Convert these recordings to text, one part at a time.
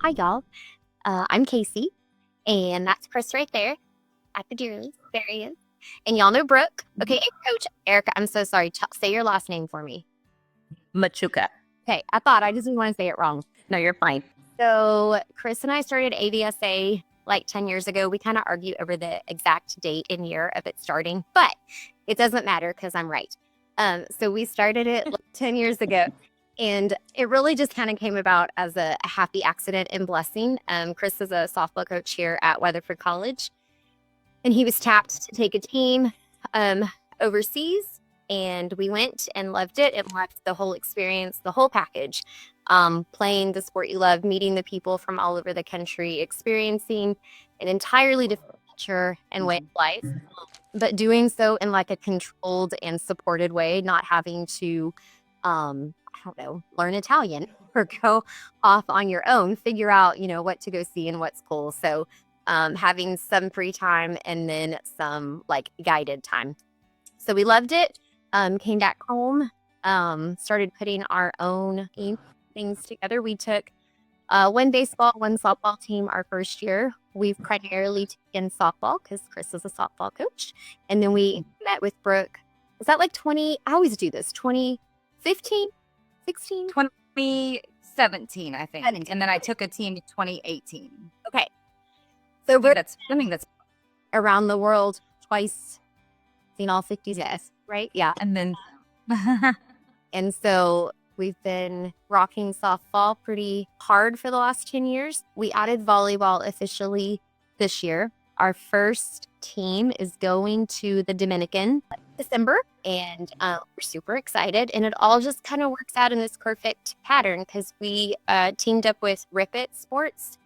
Hi, y'all. I'm Casey, and that's Chris right there at the Dearly. There he is. And y'all know Brooke. Okay, and Coach Erica, I'm so sorry. Say your last name for me. Machuca. Okay, I just didn't want to say it wrong. No, you're fine. So Chris and I started AVSA like 10 years ago. We kind of argue over the exact date and year of it starting, but it doesn't matter because I'm right. So we started it like 10 years ago. And it really just kind of came about as a happy accident and blessing. Chris is a softball coach here at Weatherford College, and he was tapped to take a team overseas. And we went and loved it and loved the whole experience, the whole package. Playing the sport you love, meeting the people from all over the country, experiencing an entirely different culture and way of life, but doing so in like a controlled and supported way, not having to, I don't know, learn Italian or go off on your own, figure out, what to go see and what's cool. So having some free time and then some like guided time. So we loved it. Came back home, started putting our own things together. We took one baseball, one softball team our first year. We've primarily taken softball because Chris is a softball coach. And then we met with Brooke. Is that like 20? I always do this. 2015, 16? 2017, I think. 17. And then I took a team in 2018. Okay. So we're I think that's around the world twice, seen all 50 states, right? Yeah. and then And so we've been rocking softball pretty hard for the last 10 years. We added volleyball officially this year. Our first team is going to the Dominican December, and we're super excited. And it all just kind of works out in this perfect pattern because we teamed up with Rip It Sports.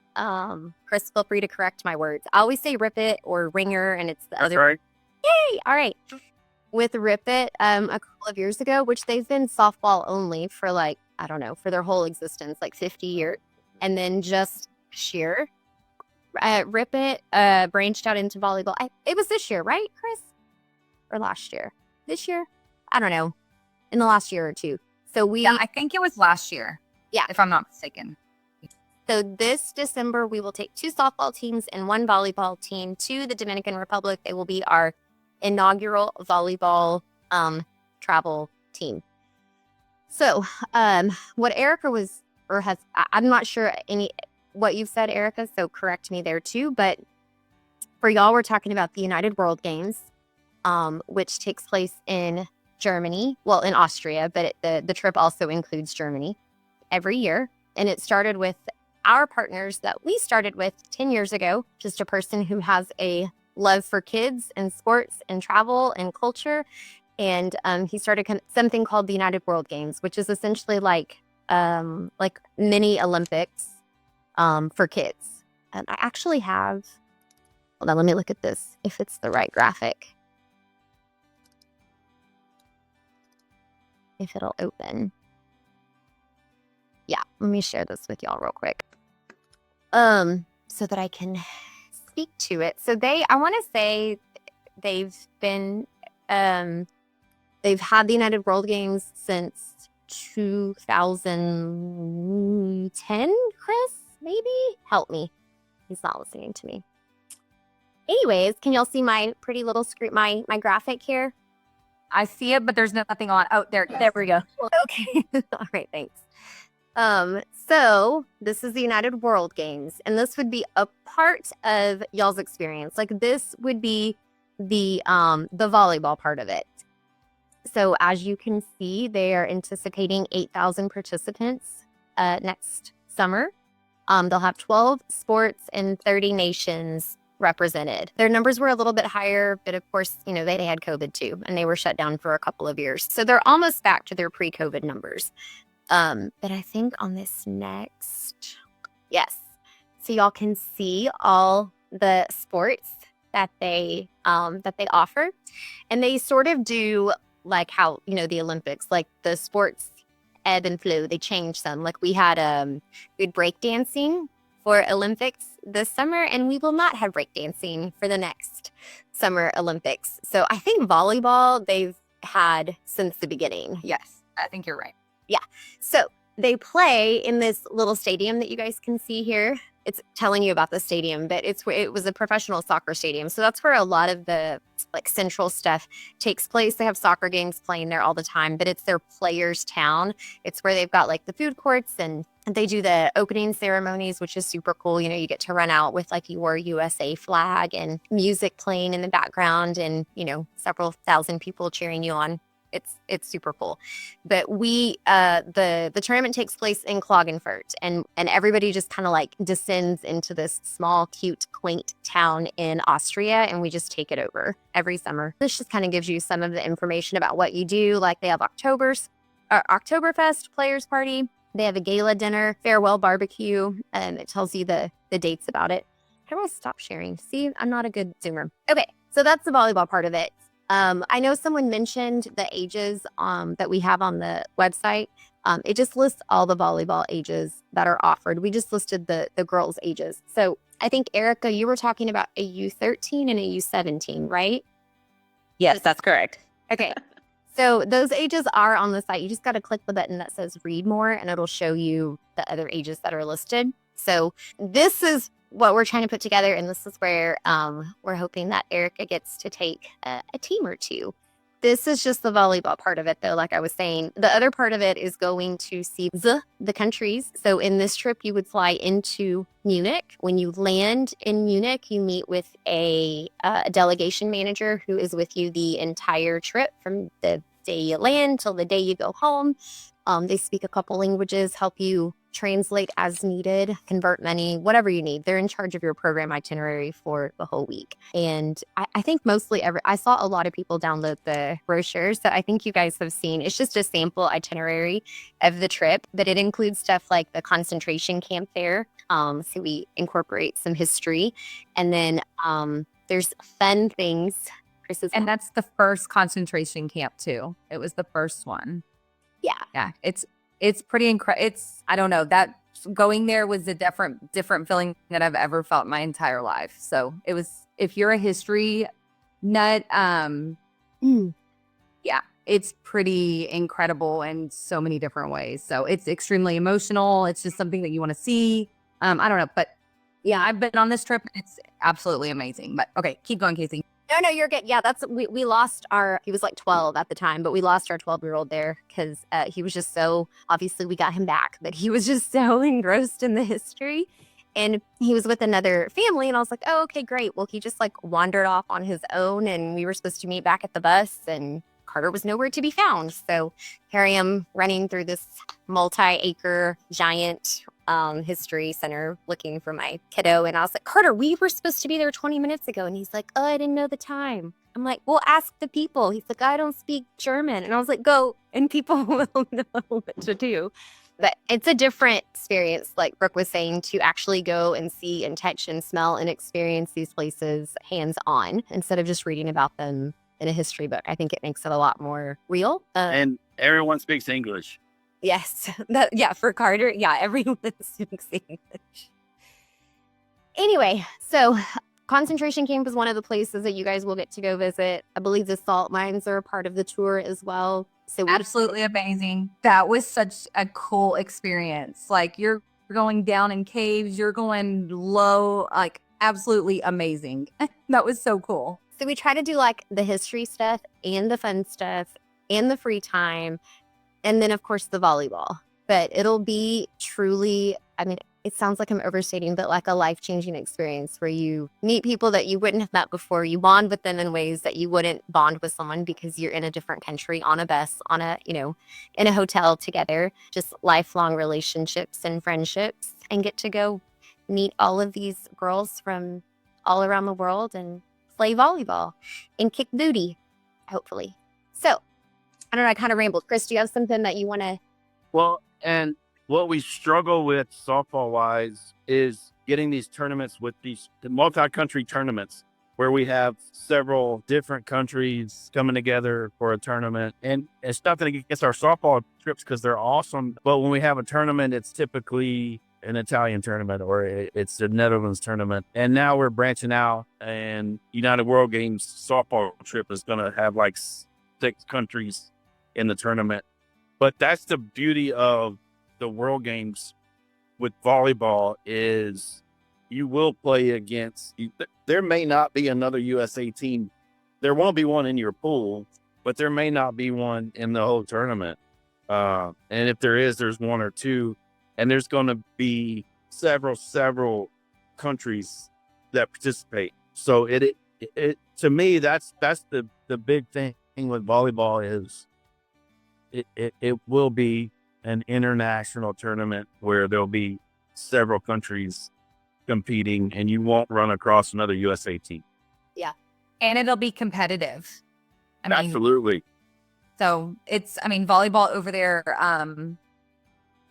Chris, feel free to correct my words. I always say Rip It or Ringer, and it's the other. right. Yay! All right. With Rip It a couple of years ago, which they've been softball only for like, I don't know, for their whole existence, like 50 years. And then just this year, Rip It branched out into volleyball. It was this year, right, Chris? Or last year? This year? I don't know. In the last year or two. So I think it was last year. Yeah. If I'm not mistaken. So this December, we will take 2 softball teams and 1 volleyball team to the Dominican Republic. It will be our inaugural volleyball travel team. So what Erica was or has, I'm not sure what you've said, Erica, so correct me there too, but for y'all, we're talking about the United World Games, which takes place in Germany, well, in Austria, but the trip also includes Germany every year. And it started with our partners that we started with 10 years ago, just a person who has a love for kids and sports and travel and culture. And he started something called the United World Games, which is essentially like mini Olympics for kids. And I actually have, hold on, let me look at this, if it's the right graphic. If it'll open. Yeah, let me share this with y'all real quick. So that I can speak to it. So I want to say they've been, they've had the United World Games since 2010, Chris, maybe? Help me. He's not listening to me. Anyways, can y'all see my pretty little screen, my graphic here? I see it, but there's nothing on. Oh, there we go. Okay. All right, thanks. So this is the United World Games, and this would be a part of y'all's experience. Like this would be the volleyball part of it. So as you can see, they are anticipating 8,000 participants next summer. They'll have 12 sports and 30 nations represented. Their numbers were a little bit higher, but of course, they had COVID too, and they were shut down for a couple of years. So they're almost back to their pre-COVID numbers. But I think on this next, yes. So y'all can see all the sports that they offer, and they sort of do like how, the Olympics, like the sports ebb and flow, they change some. Like we had breakdancing for Olympics this summer, and we will not have breakdancing for the next summer Olympics. So I think volleyball they've had since the beginning. Yes, I think you're right. Yeah. So they play in this little stadium that you guys can see here. It's telling you about the stadium, but it was a professional soccer stadium. So that's where a lot of the like central stuff takes place. They have soccer games playing there all the time, but it's their players' town. It's where they've got like the food courts and they do the opening ceremonies, which is super cool. You know, you get to run out with like your USA flag and music playing in the background and, you know, several thousand people cheering you on. It's super cool. But the tournament takes place in Klagenfurt and everybody just kind of like descends into this small, cute, quaint town in Austria and we just take it over every summer. This just kind of gives you some of the information about what you do. Like they have Oktoberfest players party. They have a gala dinner, farewell barbecue, and it tells you the dates about it. How do I stop sharing? See, I'm not a good Zoomer. Okay, so that's the volleyball part of it. I know someone mentioned the ages that we have on the website. It just lists all the volleyball ages that are offered. We just listed the girls' ages. So I think, Erica, you were talking about a U13 and a U17, right? Yes, that's correct. Okay. So those ages are on the site. You just got to click the button that says read more and it'll show you the other ages that are listed. So this is what we're trying to put together. And this is where we're hoping that Erica gets to take a team or two. This is just the volleyball part of it, though, like I was saying. The other part of it is going to see the countries. So in this trip, you would fly into Munich. When you land in Munich, you meet with a delegation manager who is with you the entire trip from the day you land till the day you go home. They speak a couple languages, help you translate as needed, convert money, whatever you need. They're in charge of your program itinerary for the whole week. And I think mostly I saw a lot of people download the brochures that I think you guys have seen. It's just a sample itinerary of the trip, but it includes stuff like the concentration camp there. So we incorporate some history. And then there's fun things. And that's the first concentration camp too. It was the first one. Yeah. It's pretty incredible. I don't know, that going there was a different feeling that I've ever felt in my entire life. So it was, if you're a history nut, yeah, it's pretty incredible in so many different ways. So it's extremely emotional. It's just something that you want to see. I don't know, but yeah, I've been on this trip. It's absolutely amazing. But okay, keep going, Casey. No, you're good. Yeah, we lost he was like 12 at the time, but we lost our 12-year-old there because he was just so, obviously we got him back, but he was just so engrossed in the history. And he was with another family and I was like, oh, okay, great. Well, he just like wandered off on his own and we were supposed to meet back at the bus and Carter was nowhere to be found. So here I am running through this multi-acre giant history center looking for my kiddo. And I was like, Carter, we were supposed to be there 20 minutes ago. And he's like, oh, I didn't know the time. I'm like, well, ask the people. He's like, I don't speak German. And I was like, go and people will know what to do. But it's a different experience, like Brooke was saying, to actually go and see and touch and smell and experience these places hands-on instead of just reading about them in a history book. I think it makes it a lot more real. And everyone speaks English. Yes. For Carter. Yeah, everyone speaks English. Anyway, so concentration camp is one of the places that you guys will get to go visit. I believe the salt mines are a part of the tour as well. So Absolutely amazing. That was such a cool experience. Like you're going down in caves, you're going low, like absolutely amazing. That was so cool. So we try to do like the history stuff and the fun stuff and the free time. And then, of course, the volleyball. But it'll be truly, I mean, it sounds like I'm overstating, but like a life-changing experience where you meet people that you wouldn't have met before. You bond with them in ways that you wouldn't bond with someone because you're in a different country, on a bus, on a, in a hotel together. Just lifelong relationships and friendships, and get to go meet all of these girls from all around the world and play volleyball and kick booty, hopefully. So, I don't know, I kind of rambled. Chris, do you have something that you want to? Well, and what we struggle with softball-wise is getting these tournaments with the multi-country tournaments where we have several different countries coming together for a tournament. And it's nothing against our softball trips because they're awesome. But when we have a tournament, it's typically an Italian tournament or it's a Netherlands tournament. And now we're branching out, and United World Games softball trip is going to have like 6 countries in the tournament. But that's the beauty of the World Games with volleyball is you will play against. There may not be another USA team. There won't be one in your pool, but there may not be one in the whole tournament. And if there is, there's one or two, and there's going to be several countries that participate. So it to me, that's the big thing with volleyball is it will be an international tournament where there'll be several countries competing, and you won't run across another USA team. And it'll be competitive. I mean, Absolutely. so volleyball over there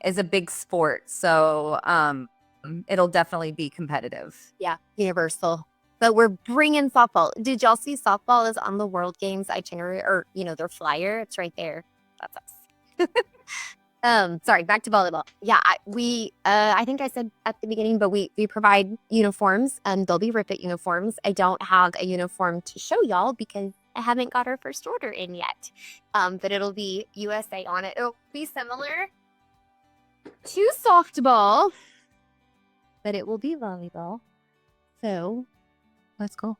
is a big sport. So it'll definitely be competitive. Yeah, universal. But we're bringing softball. Did y'all see softball is on the World Games itinerary or, their flyer? It's right there. That's us. Sorry, back to volleyball. Yeah, I think I said at the beginning, but we provide uniforms. They'll be Rip It uniforms. I don't have a uniform to show y'all because I haven't got our first order in yet. But it'll be USA on it. It'll be similar to softball, but it will be volleyball. So let's go.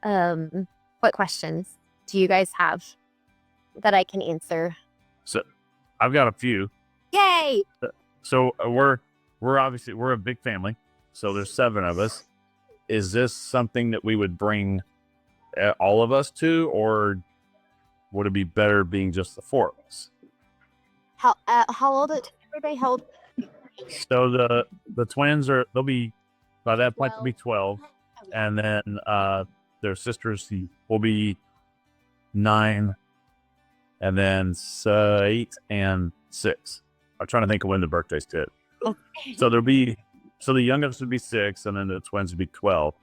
What questions do you guys have that I can answer? So I've got a few. Yay! So we're a big family. So there's 7 of us. Is this something that we would bring all of us to, or would it be better being just the 4 of us? How old is everybody? How old? So the twins they'll be by that point they'll be 12, and then their sisters will be 9, and then 8 and 6. I'm trying to think of when the birthdays did. Okay. So the youngest would be 6, and then the twins would be 12.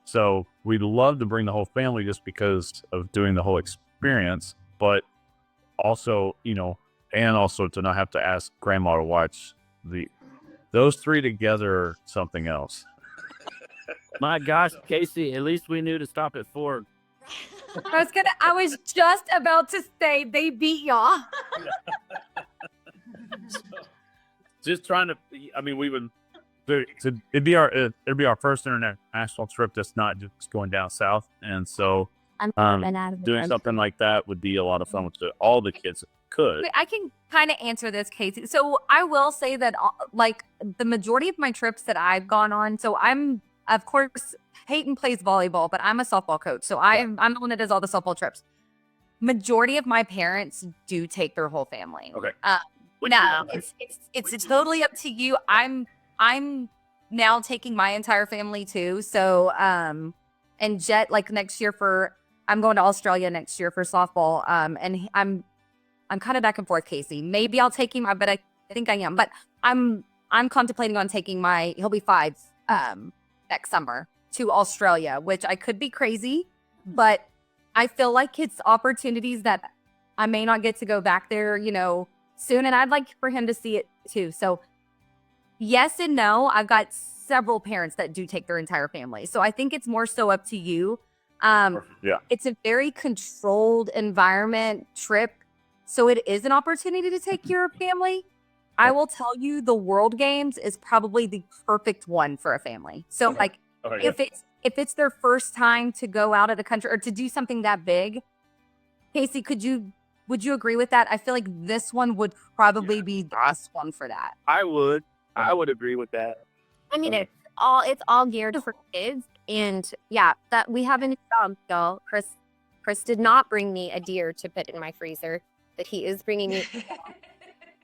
So we'd love to bring the whole family just because of doing the whole experience, but also, and also to not have to ask grandma to watch those 3 together are something else. My gosh, Casey, at least we knew to stop at 4. I was just about to say they beat y'all. Just trying to, we would, it'd be our first international trip that's not just going down south. And so doing something like that would be a lot of fun with all the kids could. I can kind of answer this, Casey. So I will say that like the majority of my trips that I've gone on, so I'm, of course, Peyton plays volleyball, but I'm a softball coach. So I'm the one that does all the softball trips. Majority of my parents do take their whole family. Okay. No, it's totally up to you. I'm now taking my entire family too. So and Jet, like next year I'm going to Australia next year for softball. And I'm kind of back and forth, Casey. Maybe I'll take him, but I think I am. But I'm contemplating on taking he'll be 5 next summer to Australia, which I could be crazy, but I feel like it's opportunities that I may not get to go back there, soon. And I'd like for him to see it too. So yes and no. I've got several parents that do take their entire family. So I think it's more so up to you. Yeah. It's a very controlled environment trip. So it is an opportunity to take your family. I will tell you the World Games is probably the perfect one for a family. So if it's their first time to go out of the country or to do something that big, Casey, would you agree with that? I feel like this one would probably be the best one for that. I would agree with that. I mean, it's all geared for kids, and yeah, that we have a new job, y'all. Chris did not bring me a deer to put in my freezer, but he is bringing me.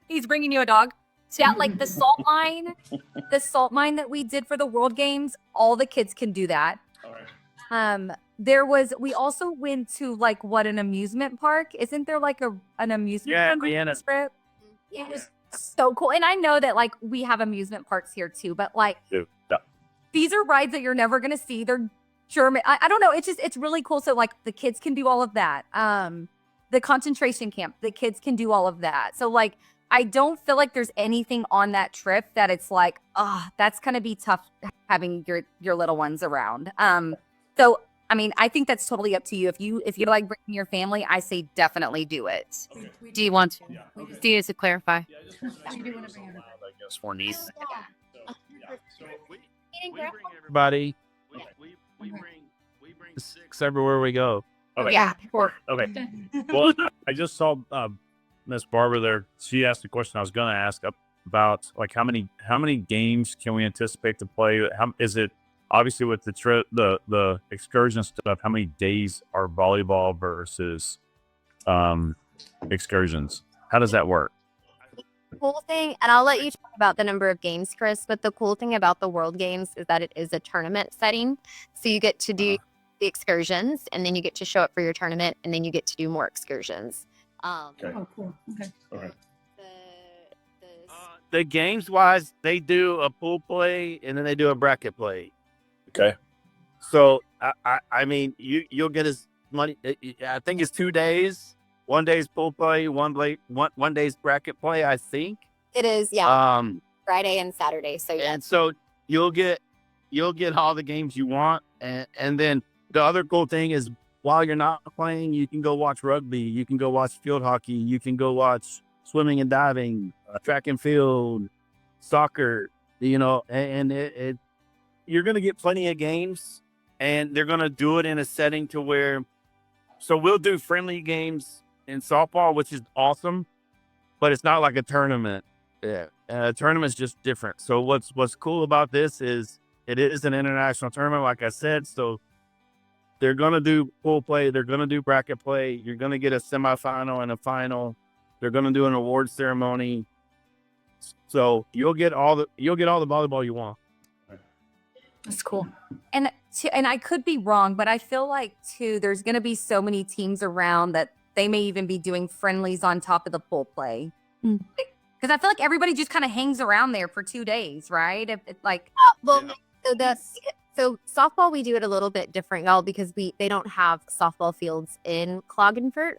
He's bringing you a dog. So yeah, like the salt mine that we did for the World Games, all the kids can do that. All right. We also went to an amusement park. Isn't there an amusement park? Vienna. Trip? It was so cool. And I know that we have amusement parks here too, but these are rides that you're never going to see. They're German. I don't know. It's really cool. So the kids can do all of that. The concentration camp, the kids can do all of that. So I don't feel like there's anything on that trip that it's that's going to be tough having your little ones around. So I mean, I think that's totally up to you. If you like bringing your family, I say definitely do it. Do you want to? Yeah. Okay. Do you to clarify? Yeah, I just wanted to scream this out loud, I guess, for niece. So We bring everybody. We bring six everywhere we go. okay. Yeah. Okay. Well, I just saw Miss Barbara there. She asked the question I was going to ask about, like, how many games can we anticipate to play? How is it obviously with the trip, the excursion stuff? How many days are volleyball versus excursions? How does that work? Cool thing, and I'll let you talk about the number of games, Chris, but the cool thing about the World Games is that it is a tournament setting. So you get to do the excursions, and then you get to show up for your tournament, and then you get to do more excursions. Okay. Oh, cool. Okay. Okay. The games wise, they do a pool play and then they do a bracket play. Okay. So I mean, you'll get as money. I think it's 2 days. 1 day's pool play, one day's bracket play. I think It is, Friday and Saturday. So yeah. and so you'll get all the games you want, and then the other cool thing is while you're not playing, you can go watch rugby, you can go watch field hockey, you can go watch swimming and diving, track and field, soccer. And you're gonna get plenty of games, and they're gonna do it in a setting to where. So we'll do friendly games in softball, which is awesome, but it's not like a tournament. Yeah, a tournament's just different. So what's cool about this is it is an international tournament, like I said. So they're gonna do pool play, they're gonna do bracket play. You're gonna get a semifinal and a final. They're gonna do an award ceremony. So you'll get all the volleyball you want. That's cool. And I could be wrong, but I feel like too, there's going to be so many teams around that they may even be doing friendlies on top of the pool play. Because I feel like everybody just kind of hangs around there for 2 days, right? So softball, we do it a little bit different, y'all, because they don't have softball fields in Klagenfurt.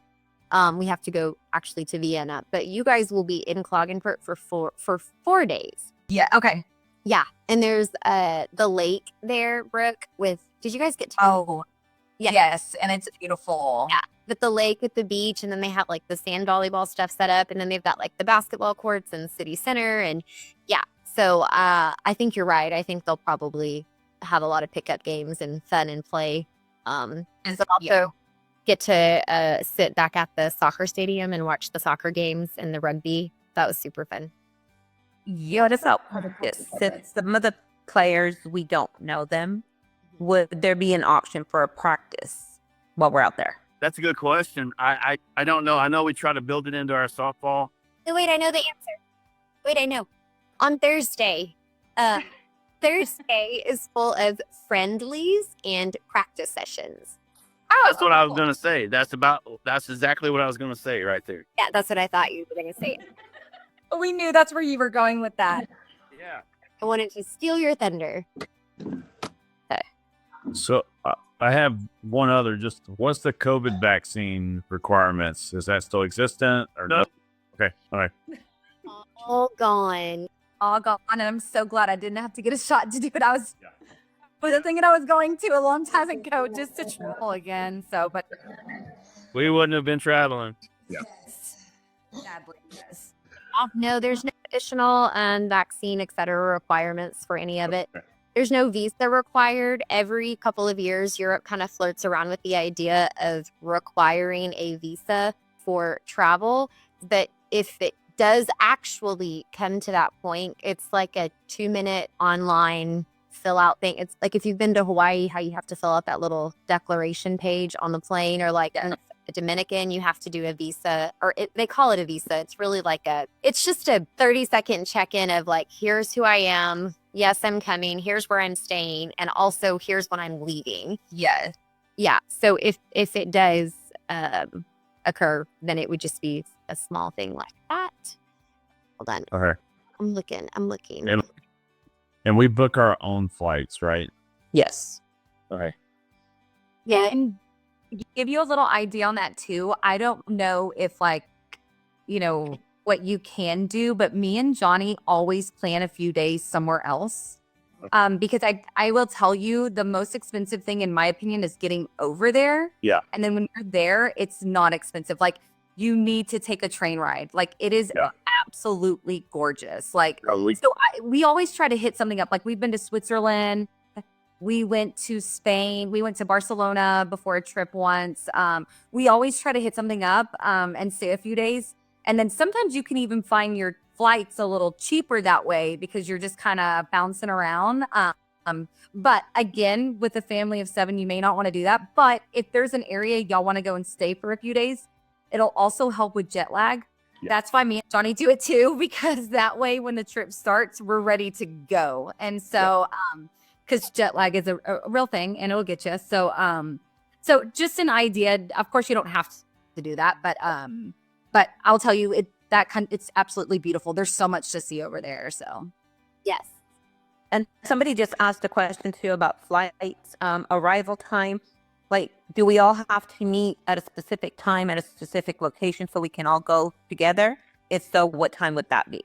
We have to go actually to Vienna, but you guys will be in Klagenfurt for 4 days. Yeah. Okay. Yeah, and there's the lake there, Brooke. Did you guys get to? Oh, Yeah. yes, and it's beautiful. Yeah, with the lake at the beach, and then they have like the sand volleyball stuff set up, and then they've got like the basketball courts and city center, and yeah. So I think you're right. I think they'll probably have a lot of pickup games and fun and play. And so also get to sit back at the soccer stadium and watch the soccer games and the rugby. That was super fun. Yeah, that's how since some of the players we don't know them, would there be an option for a practice while we're out there? That's a good question. I don't know. I know we try to build it into our softball. Oh, wait, I know the answer. Wait, I know. On Thursday, Thursday is full of friendlies and practice sessions. That's what I was gonna say. That's exactly what I was gonna say right there. Yeah, that's what I thought you were going to say. We knew that's where you were going with that. Yeah. I wanted to steal your thunder. So I have one other. Just what's the COVID vaccine requirements? Is that still existent or no? Okay. All right. All gone. All gone, and I'm so glad I didn't have to get a shot to do it. I was thinking I was going to a long time ago just to travel again. So, but We wouldn't have been traveling. sadly, yes. No, there's no additional vaccine, et cetera, requirements for any of it. There's no visa required. Every couple of years, Europe kind of flirts around with the idea of requiring a visa for travel. But if it does actually come to that point, it's like a 2-minute online fill out thing. It's like if you've been to Hawaii, how you have to fill out that little declaration page on the plane, or like in the Dominican, you have to do a visa, or they call it a visa. It's really like it's just a 30-second check-in of like, here's who I am. Yes, I'm coming. Here's where I'm staying. And also here's when I'm leaving. Yes. Yeah. So if it does occur, then it would just be a small thing like that. Hold on. Okay. I'm looking. And we book our own flights, right? Yes. Okay. Yeah, and give you a little idea on that too. I don't know if what you can do, but me and Johnny always plan a few days somewhere else. Because I will tell you the most expensive thing in my opinion is getting over there. Yeah. And then when you're there, it's not expensive. Like you need to take a train ride. Like it is Yeah. absolutely gorgeous. Like We- so we always try to hit something up. Like we've been to Switzerland. We went to Spain. We went to Barcelona before a trip once. We always try to hit something up and stay a few days. And then sometimes you can even find your flights a little cheaper that way because you're just kind of bouncing around. But again, with a family of 7, you may not want to do that. But if there's an area y'all want to go and stay for a few days, it'll also help with jet lag. Yeah. That's why me and Johnny do it too, because that way when the trip starts, we're ready to go. And so, because jet lag is a real thing and it'll get you. So, so just an idea. Of course, you don't have to do that, but I'll tell you, it's absolutely beautiful. There's so much to see over there. So, Yes. And somebody just asked a question too about flights, arrival time. Like, do we all have to meet at a specific time at a specific location so we can all go together? If so, what time would that be?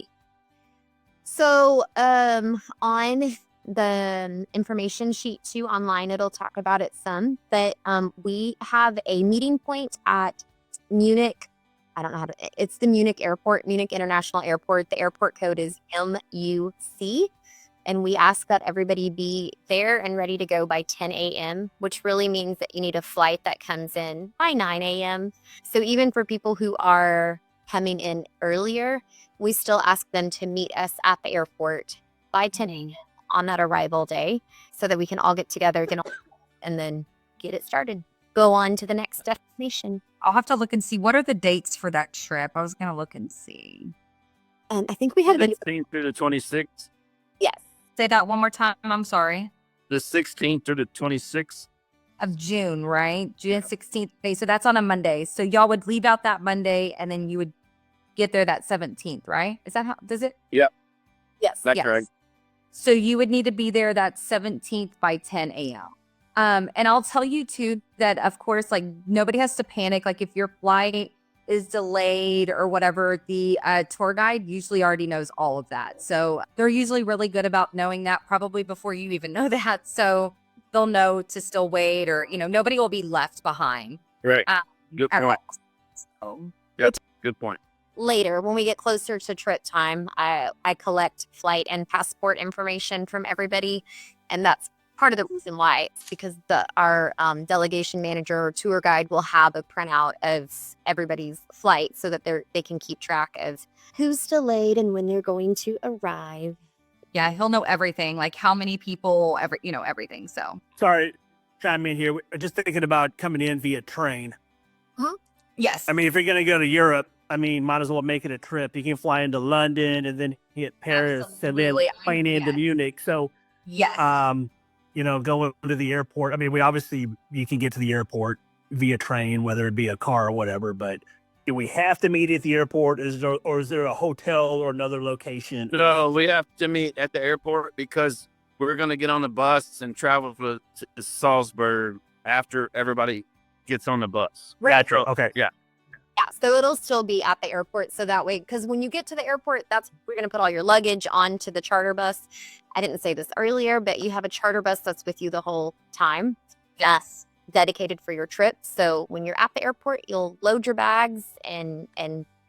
So, on the information sheet too online, it'll talk about it some, but we have a meeting point at Munich. I don't know how to, it's the Munich airport, Munich International Airport. The airport code is MUC. And we ask that everybody be there and ready to go by 10 a.m., which really means that you need a flight that comes in by 9 a.m. So even for people who are coming in earlier, we still ask them to meet us at the airport by 10 a.m. on that arrival day so that we can all get together and then get it started. Go on to the next destination. I'll have to look and see what are the dates for that trip. I was going to look and see. And I think we had 16th through the 26th. yes. Say that one more time. I'm sorry. The 16th through the 26th. Of June, right? June 16th. Okay, so that's on a Monday. So y'all would leave out that Monday and then you would get there that 17th, right? Is that how, does it? Yes. That's Yes. correct. So you would need to be there that 17th by 10 a.m. And I'll tell you too that of course, like nobody has to panic. Like if your flight is delayed or whatever, the tour guide usually already knows all of that. So they're usually really good about knowing that probably before you even know that. So they'll know to still wait or, nobody will be left behind. Right. Good at point. all. So, Good point. Later, when we get closer to trip time, I collect flight and passport information from everybody. And that's part of the reason why. It's because our delegation manager or tour guide will have a printout of everybody's flight so that they can keep track of who's delayed and when they're going to arrive. yeah, he'll know everything, like how many people, everything. So Sorry, chime in here. We're just thinking about coming in via train. yes, I mean, if you're going to go to Europe, might as well make it a trip. You can fly into London and then hit Paris Absolutely. and then plane into Yes. Munich. So, yes. going to the airport. You can get to the airport via train, whether it be a car or whatever. But do we have to meet at the airport? Or is there a hotel or another location? No, we have to meet at the airport because we're going to get on the bus and travel to Salzburg after everybody gets on the bus. Natural. Okay. Yeah, so it'll still be at the airport. So that way, because when you get to the airport, we're going to put all your luggage onto the charter bus. I didn't say this earlier, but you have a charter bus that's with you the whole time. Yes. Dedicated for your trip. So when you're at the airport, you'll load your bags and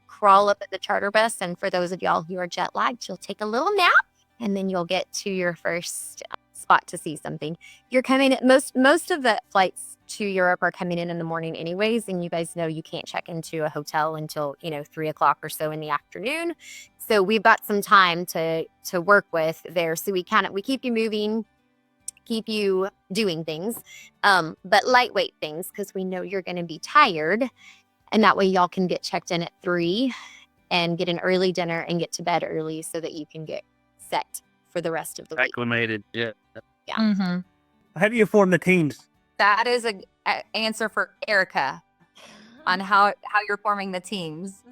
crawl up at the charter bus. And for those of y'all who are jet lagged, you'll take a little nap and then you'll get to your first spot to see something. You're coming in, most of the flights to Europe are coming in the morning anyways, and you guys know you can't check into a hotel until 3 o'clock or so in the afternoon. So we've got some time to work with there. So we keep you moving, keep you doing things, but lightweight things because we know you're going to be tired, and that way y'all can get checked in at 3 and get an early dinner and get to bed early so that you can get set for the rest of the week. Acclimated. Yeah. Mm-hmm. How do you form the teams? That is a answer for Erica on how you're forming the teams.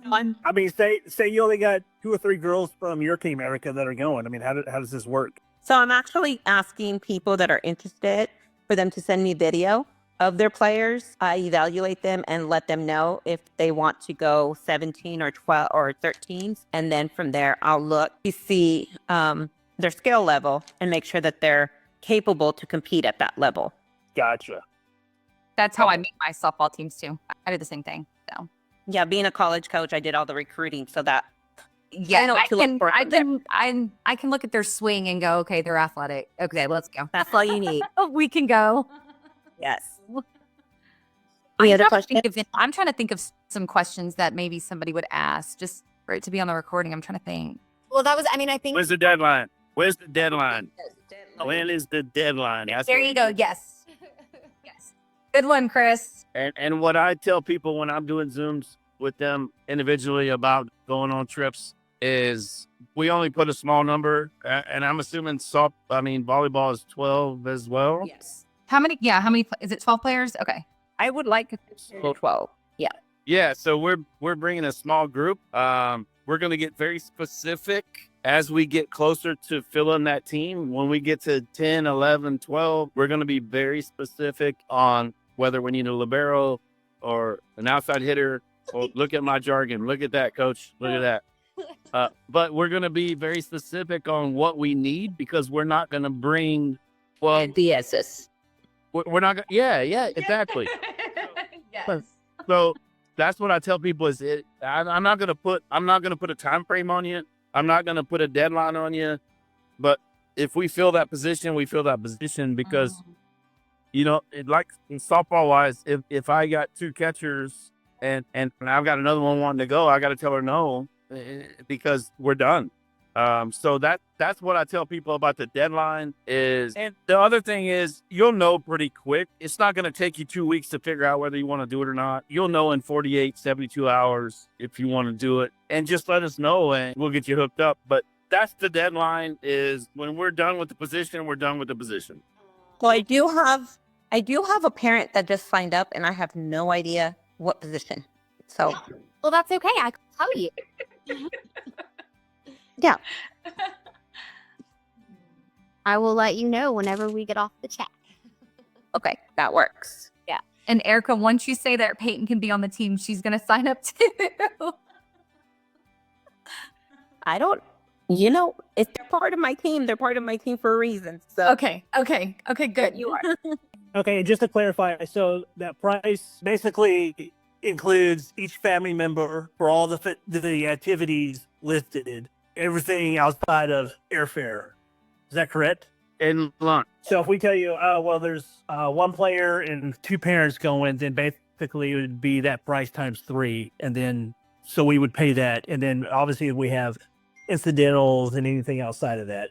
Say you only got 2 or 3 girls from your team, Erica, that are going. How does this work? So I'm actually asking people that are interested for them to send me video of their players. I evaluate them and let them know if they want to go 17 or 12 or 13s. And then from there, I'll look to see their skill level and make sure that they're capable to compete at that level. Gotcha. That's how I make my softball teams too. I do the same thing. So Yeah, being a college coach, I did all the recruiting so that yeah, know what to look for. I can look at their swing and go, okay, they're athletic. Okay, let's go. that's all you need. We can go. Yes. I'm Any other trying to questions? think I'm trying to think of some questions that maybe somebody would ask just for it to be on the recording. I'm trying to think. Well, that was, I mean, I think When's the deadline? Where's the deadline? When is the deadline? That's There what- you go. Yes. Yes. Good one, Chris. And what I tell people when I'm doing Zooms with them individually about going on trips is we only put a small number, and I'm assuming volleyball is 12 as well. Yes. How many? Yeah. How many? Is it 12 players? Okay. I would like to do 12. Yeah. Yeah, so we're bringing a small group. We're going to get very specific as we get closer to filling that team. When we get to 10, 11, 12, we're going to be very specific on whether we need a libero or an outside hitter. Or look at my jargon. Look at that, coach. Look at that. But we're going to be very specific on what we need because we're not going to bring, well, DSS. we're not going to, yeah, exactly. Yes. So that's what I tell people is I'm not gonna put a time frame on you. I'm not gonna put a deadline on you. But if we fill that position, we fill that position because like in softball wise, if I got two catchers and I've got another one wanting to go, I got to tell her no because we're done. So that's what I tell people about the deadline is. And the other thing is you'll know pretty quick. It's not going to take you 2 weeks to figure out whether you want to do it or not. You'll know in 48, 72 hours if you want to do it, and just let us know and we'll get you hooked up. But that's the deadline is when we're done with the position, we're done with the position. Well, I do have a parent that just signed up and I have no idea what position. So well, that's okay. I can tell you. yeah. I will let you know whenever we get off the chat. Okay, that works. And Erica, once you say that Peyton can be on the team, she's going to sign up too. I don't, if they're part of my team, they're part of my team for a reason. So Okay, good. you are. Okay, just to clarify, so that price basically includes each family member for all the activities listed, everything outside of airfare. Is that correct? And lunch. So if we tell you, there's one player and two parents going, then basically it would be that price times 3, and then so we would pay that, and then obviously we have incidentals and anything outside of that.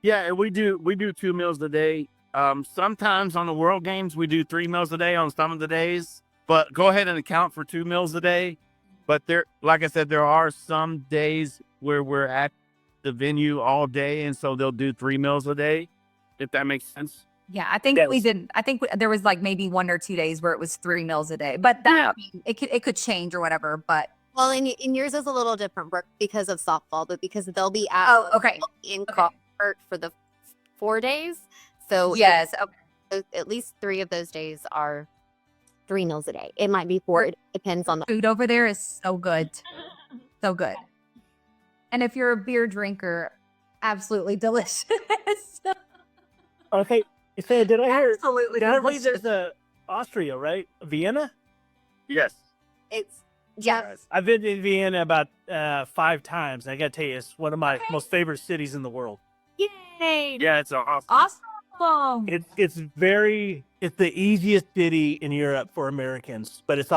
Yeah, and we do 2 meals a day. Sometimes on the World Games we do 3 meals a day on some of the days, but go ahead and account for 2 meals a day. But like I said, there are some days where we're at the venue all day, and so they'll do 3 meals a day, if that makes sense. Yeah, I think we didn't. I think there was like maybe 1 or 2 days where it was 3 meals a day, but that it could change or whatever. But Well, and yours is a little different, Brooke, because of softball, but because they'll be at in Crawford for the 4 days. So yes, at least 3 of those days are 3 meals a day. It might be 4. It depends on the food over there is so good, so good. And if you're a beer drinker, absolutely delicious. Okay, did I hear? Absolutely Did I believe delicious. there's Austria, right? Vienna. Yes. It's yeah. I've been in Vienna about 5 times. I gotta tell you, it's one of my most favorite cities in the world. Yay! Yeah, it's awesome. Awesome. It's the easiest city in Europe for Americans, but it's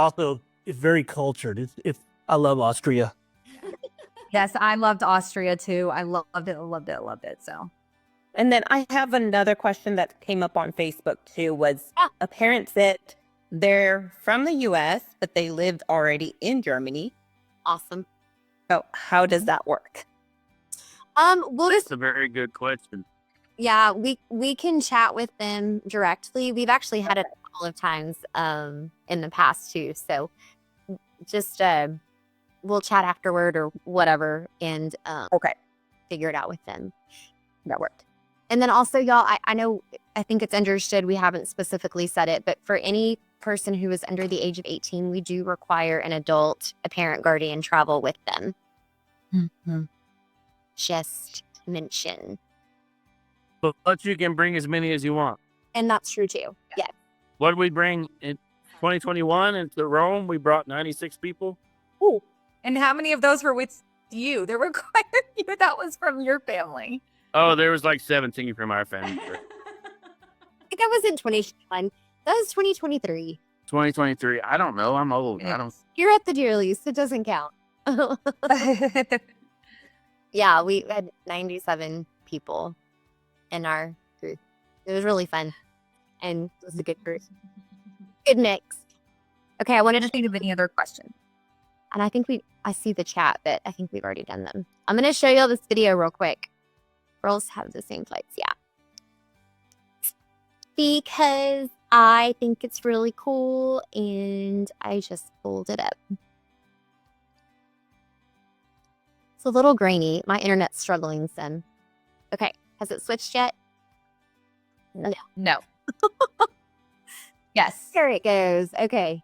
very cultured. I love Austria. Yes, I loved Austria too. I loved it. So, And then I have another question that came up on Facebook too, was a parent said they're from the US, but they lived already in Germany. Awesome. So how does that work? Well, That's a very good question. yeah, we can chat with them directly. We've actually had it a couple of times in the past too. So just we'll chat afterward or whatever and figure it out with them. That worked. And then also, y'all, I think it's understood, we haven't specifically said it, but for any person who is under the age of 18, we do require an adult, a parent, guardian travel with them. mm-hmm. Just mention. But you can bring as many as you want. And that's true too. Yeah. What did we bring in 2021 into Rome? We brought 96 people. Ooh. And how many of those were with you? There were quite a few that was from your family. Oh, there was like 17 from our family. I think that was in 2021. That was 2023. 2023. I don't know. I'm old. I don't. You're at the deer lease. It doesn't count. Yeah, we had 97 people in our group. It was really fun. And it was a good group. Good mix. Okay, I wanted to think of any other questions. And I think I see the chat, but I think we've already done them. I'm going to show you all this video real quick. Girls have the same flights, yeah. Because I think it's really cool and I just pulled it up. It's a little grainy. My internet's struggling some. Okay, has it switched yet? No. Yes. There it goes. Okay.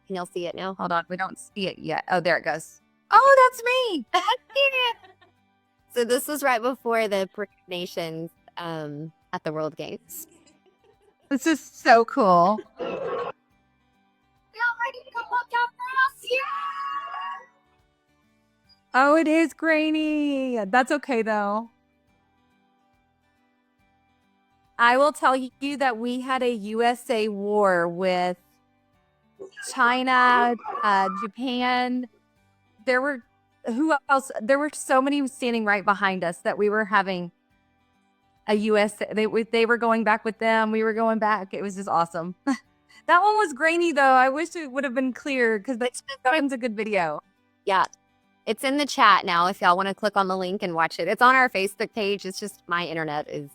Can y'all see it now? Hold on, we don't see it yet. Oh, there it goes. Oh, that's me. So this was right before the Prick Nations at the World Games. This is so cool. Y'all ready to go look out for us? Yeah! Oh, it is grainy. That's okay though. I will tell you that we had a USA war with China, Japan. There were who else? There were so many standing right behind us that we were having a USA. They were going back with them. We were going back. It was just awesome. That one was grainy though. I wish it would have been clear because that was a good video. Yeah. It's in the chat now if y'all want to click on the link and watch it. It's on our Facebook page. It's just my internet is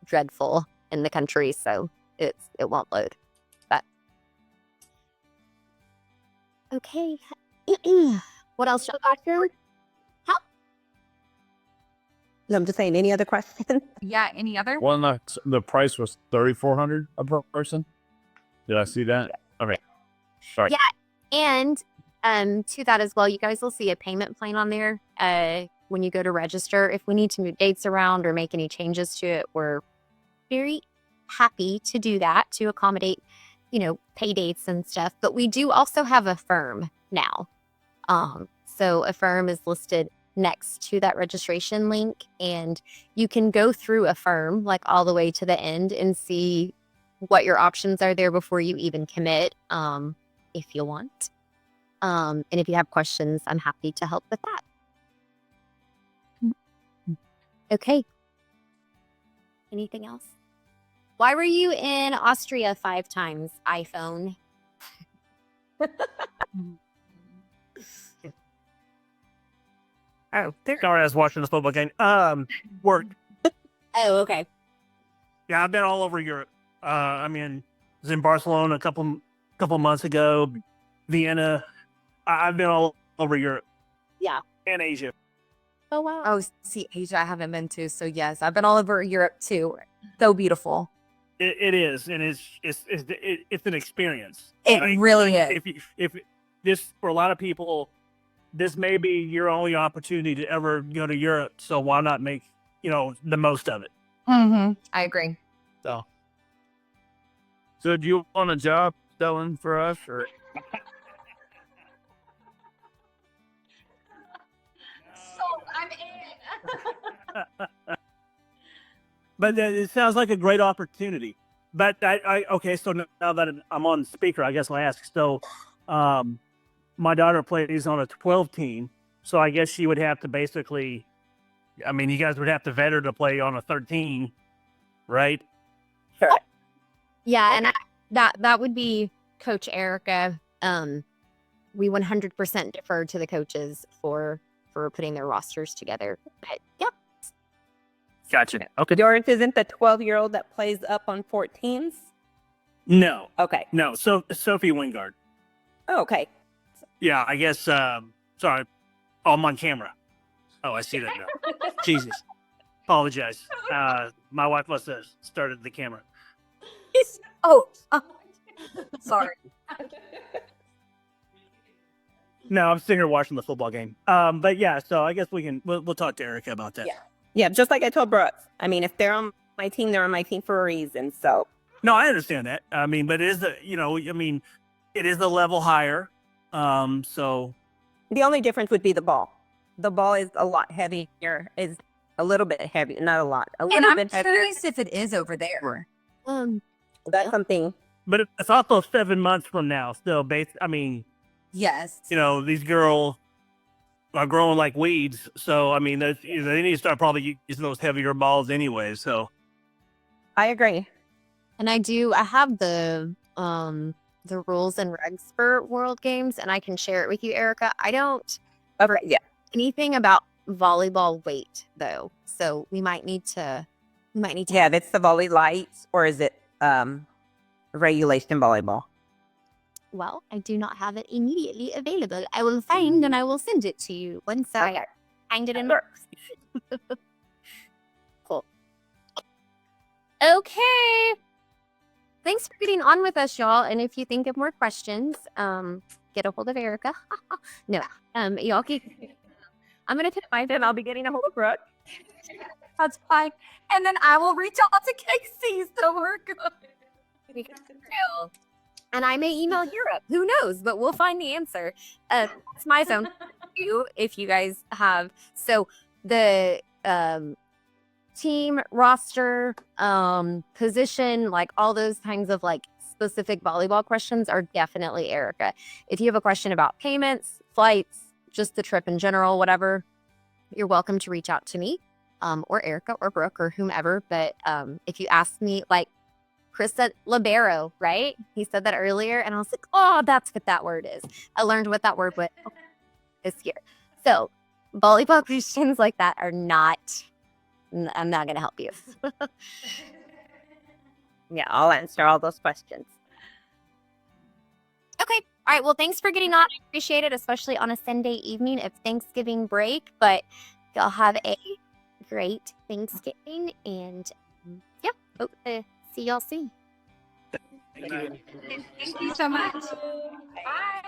dreadful in the country, so it won't load. But okay. What else y'all got here? No, I'm just saying, any other questions? Yeah. Any other? Well, the price was $3,400 per person. Did I see that? Okay. Sorry. Yeah. And to that as well, you guys will see a payment plan on there when you go to register. If we need to move dates around or make any changes to it, we're very happy to do that to accommodate, pay dates and stuff. But we do also have a firm now. So a firm is listed next to that registration link, and you can go through a firm like all the way to the end and see what your options are there before you even commit, if you want. And if you have questions, I'm happy to help with that. Okay. Anything else? Why were you in Austria 5 times, iPhone? Oh, sorry, I was watching the football game. Work. Oh, okay. Yeah, I've been all over Europe. I was in Barcelona a couple months ago, Vienna. I've been all over Europe. Yeah. And Asia. Oh, wow. Oh, see, Asia I haven't been to. So yes, I've been all over Europe too. So beautiful. It is, and it's an experience. It really is. If this, for a lot of people, this may be your only opportunity to ever go to Europe. So why not make the most of it? Mm-hmm. I agree. So do you want a job selling for us, or? But it sounds like a great opportunity. But okay, so now that I'm on speaker, I guess I'll ask. So, my daughter plays on a 12 team, so I guess she would have to basically, you guys would have to vet her to play on a 13, right? Sure. Yeah, and that would be Coach Erica. We 100% defer to the coaches for putting their rosters together. But yep. Gotcha. Okay. Yours isn't the 12-year-old that plays up on 14s? No. Okay. No. So Sophie Wingard. Oh, okay. Yeah, I guess. Sorry, I'm on camera. Oh, I see that now. Jesus. Apologize. My wife must have started the camera. Sorry. No, I'm sitting here watching the football game. But yeah, so I guess we'll talk to Erica about that. Yeah. Yeah, just like I told Brooks. I mean, if they're on my team, they're on my team for a reason. So No, I understand that. I mean, but it is it is a level higher. So the only difference would be the ball. The ball is a lot heavier. Is a little bit heavy, not a lot. A And little I'm bit heavier. curious if it is over there. That's something. but it's also 7 months from now. Still, I mean, Yes. these girls are growing like weeds. So I mean, they need to start probably using those heavier balls anyway. So I agree. And I have the rules and regs for World Games, and I can share it with you, Erica. I don't Okay, yeah. anything about volleyball weight though, so we might need to. Yeah, that's the volley lights, or is it regulation volleyball? Well, I do not have it immediately available. I will find and I will send it to you once I find it in works. Cool. Okay. Thanks for getting on with us, y'all. And if you think of more questions, get a hold of Erica. No, y'all keep. I'm gonna put my phone. I'll be getting a hold of Brooke. That's fine. And then I will reach out to Casey, so we're good. And I may email Europe. Who knows? But we'll find the answer. It's my phone. You, if you guys have. So the team roster, position, like all those kinds of like specific volleyball questions are definitely Erica. If you have a question about payments, flights, just the trip in general, whatever, you're welcome to reach out to me, or Erica or Brooke or whomever. But if you ask me, like Chris said libero, right? He said that earlier, and I was like, oh, that's what that word is. I learned what that word was this year. So volleyball questions like that are not, I'm not going to help you. Yeah, I'll answer all those questions. Okay. All right. Well, thanks for getting on. I appreciate it, especially on a Sunday evening of Thanksgiving break. But y'all have a great Thanksgiving, and yeah, hope to see y'all soon. thank you. Thank you so much. Bye.